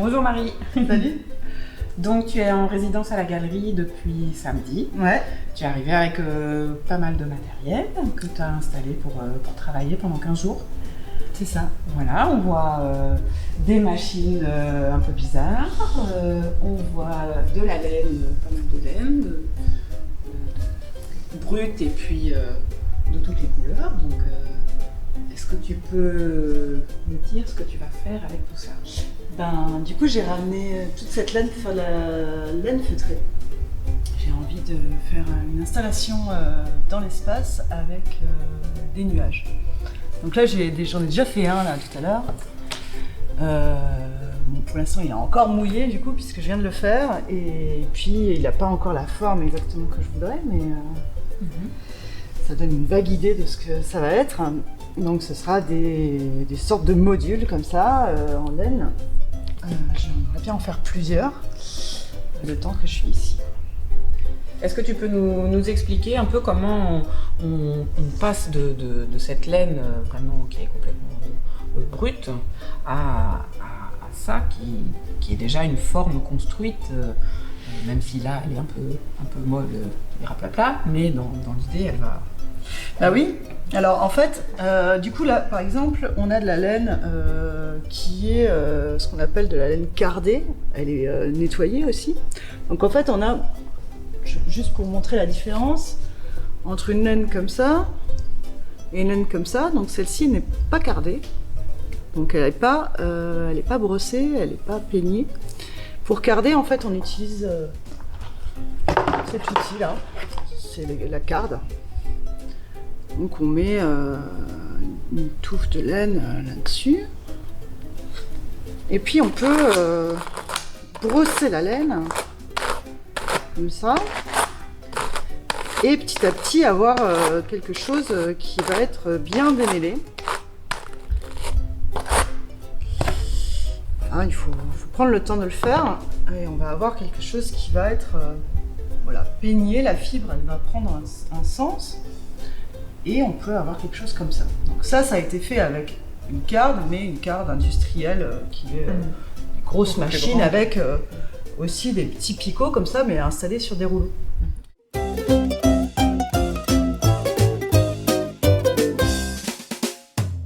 Bonjour Marie. Salut. Donc tu es en résidence à la galerie depuis samedi. Ouais. Tu es arrivé avec pas mal de matériel que tu as installé pour travailler pendant 15 jours. C'est ça. Voilà, on voit des machines un peu bizarres, on voit de la laine, pas mal de laine, brute et puis de toutes les couleurs. Donc est-ce que tu peux me dire ce que tu vas faire avec tout ça? Du coup, j'ai ramené toute cette laine pour faire la laine feutrée. J'ai envie de faire une installation dans l'espace avec des nuages. Donc là, j'en ai déjà fait un là tout à l'heure. Bon, pour l'instant, il est encore mouillé du coup, puisque je viens de le faire. Et puis, il n'a pas encore la forme exactement que je voudrais, mais ça donne une vague idée de ce que ça va être. Donc, ce sera des sortes de modules comme ça, en laine. J'aimerais bien en faire plusieurs, le temps que je suis ici. Est-ce que tu peux nous expliquer un peu comment on passe de cette laine vraiment qui est complètement brute à ça qui est déjà une forme construite, même si là elle est un peu molle et raplapla, mais dans l'idée elle va... Bah oui, alors en fait, du coup là par exemple, on a de la laine qui est ce qu'on appelle de la laine cardée, elle est nettoyée aussi. Donc en fait on a, juste pour montrer la différence, entre une laine comme ça et une laine comme ça, donc celle-ci n'est pas cardée, donc elle n'est pas brossée, elle n'est pas peignée. Pour carder en fait on utilise cet outil là, c'est la carde. Donc on met une touffe de laine là-dessus. Et puis on peut brosser la laine, comme ça. Et petit à petit avoir quelque chose qui va être bien démêlé. Ah, il faut prendre le temps de le faire. Et on va avoir quelque chose qui va être voilà, peigné, la fibre elle va prendre un sens. Et on peut avoir quelque chose comme ça. Donc ça a été fait avec une carde, mais une carde industrielle qui est une grosse machine avec aussi des petits picots comme ça, mais installés sur des rouleaux.